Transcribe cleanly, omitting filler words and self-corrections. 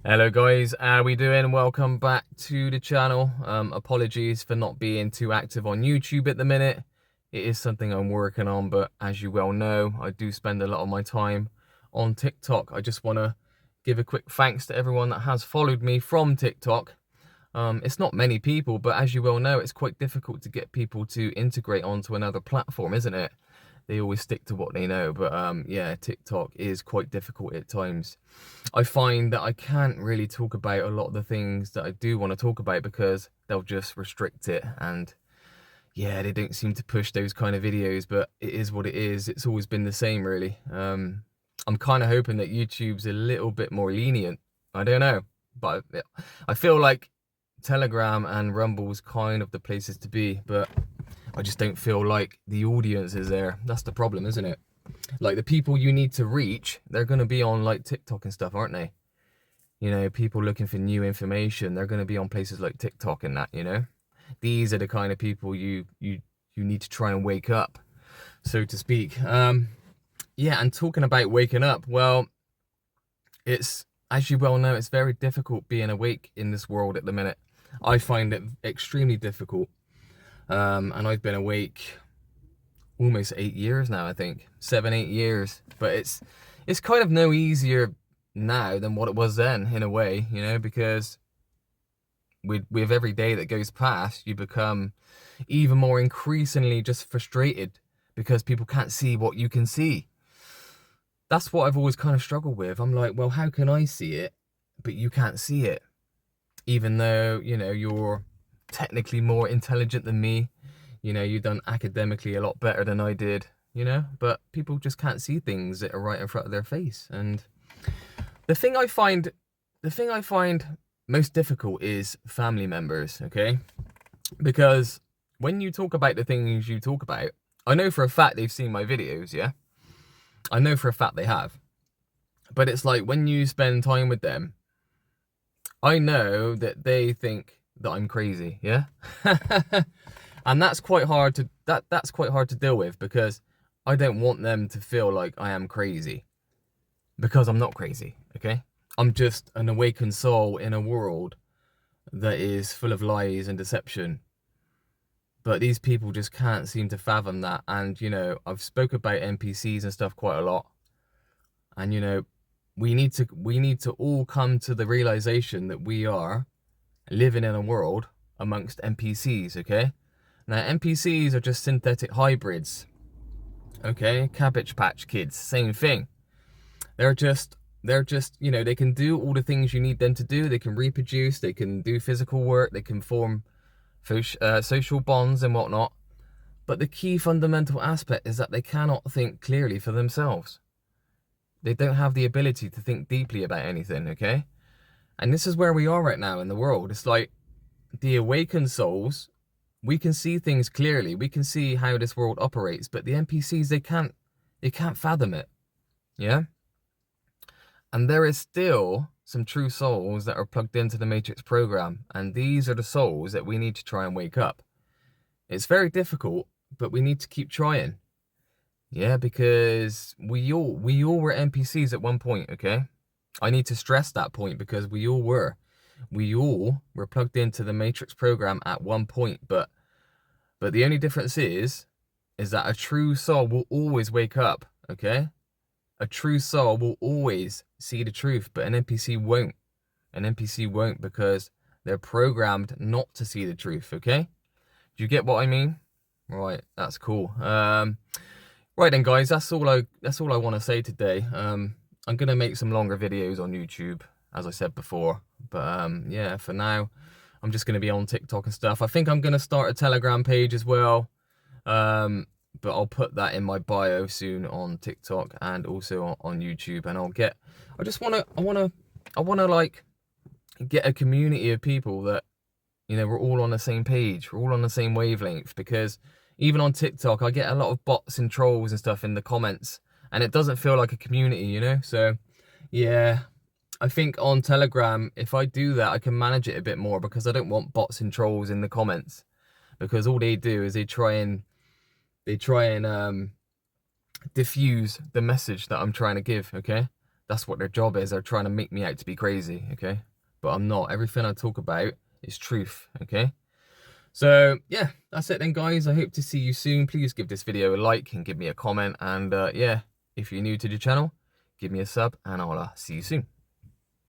Hello guys, how we doing? Welcome back to the channel. Apologies for not being too active on YouTube at the minute. It is something I'm working on, but as you well know, I do spend a lot of my time on TikTok. I just want to give a quick thanks to everyone that has followed me from TikTok. It's not many people, but as you well know, it's quite difficult to get people to integrate onto another platform, isn't it? They always stick to what they know, but yeah, TikTok is quite difficult at times. I find that I can't really talk about a lot of the things that I do want to talk about because they'll just restrict it, and yeah, they don't seem to push those kind of videos, but it is what it is. It's always been the same, really. I'm kind of hoping that YouTube's a little bit more lenient. I don't know, but I feel like Telegram and Rumble's kind of the places to be, but I just don't feel like the audience is there. That's the problem, isn't it? Like the people you need to reach, they're going to be on like TikTok and stuff, aren't they? You know, people looking for new information, they're going to be on places like TikTok and that, you know? These are the kind of people you need to try and wake up, so to speak. Yeah, and talking about waking up, well, it's, as you well know, it's very difficult being awake in this world at the minute. I find it extremely difficult. And I've been awake almost 8 years now, I think. 7, 8 years. But it's kind of no easier now than what it was then, in a way, you know, because with every day that goes past, you become even more increasingly just frustrated because people can't see what you can see. That's what I've always kind of struggled with. I'm like, well, how can I see it, but you can't see it? Even though, you know, you're technically more intelligent than me. You know, you've done academically a lot better than I did, you know, but people just can't see things that are right in front of their face. And the thing I find most difficult is family members, okay? Because when you talk about the things you talk about, I know for a fact they've seen my videos, yeah? I know for a fact they have. But it's like when you spend time with them, I know that they think that I'm crazy, yeah? And that's quite hard to that's quite hard to deal with because I don't want them to feel like I am crazy. Because I'm not crazy, okay? I'm just an awakened soul in a world that is full of lies and deception. But these people just can't seem to fathom that. And, you know, I've spoke about NPCs and stuff quite a lot. And, you know, we need to all come to the realization that we are living in a world amongst NPCs, okay? Now, NPCs are just synthetic hybrids, okay? Cabbage Patch Kids, same thing. They're just, you know, they can do all the things you need them to do. They can reproduce, they can do physical work, they can form social bonds and whatnot. But the key fundamental aspect is that they cannot think clearly for themselves. They don't have the ability to think deeply about anything, okay? And this is where we are right now in the world. It's like the awakened souls, we can see things clearly. We can see how this world operates, but the NPCs, they can't fathom it. Yeah? And there is still some true souls that are plugged into the Matrix program, and these are the souls that we need to try and wake up. It's very difficult, but we need to keep trying. Yeah, because we all were NPCs at one point, okay? I need to stress that point because we all were. We all were plugged into the Matrix program at one point, but the only difference is that a true soul will always wake up, okay? A true soul will always see the truth, but an NPC won't. An NPC won't because they're programmed not to see the truth, okay? Do you get what I mean? Right, that's cool. Right then, guys, that's all I want to say today. I'm gonna make some longer videos on YouTube, as I said before. But yeah, for now, I'm just gonna be on TikTok and stuff. I think I'm gonna start a Telegram page as well. But I'll put that in my bio soon on TikTok and also on YouTube. And I wanna like get a community of people that, you know, we're all on the same page, we're all on the same wavelength. Because even on TikTok, I get a lot of bots and trolls and stuff in the comments, and it doesn't feel like a community, you know? So yeah, I think on Telegram, if I do that, I can manage it a bit more because I don't want bots and trolls in the comments, because all they do is they try and diffuse the message that I'm trying to give, okay? that's what their job is. They're trying to make me out to be crazy, okay? But I'm not. Everything I talk about is truth, okay? So yeah, that's it then, guys. I hope to see you soon. Please give this video a like and give me a comment. And yeah, if you're new to the channel, give me a sub and I'll see you soon.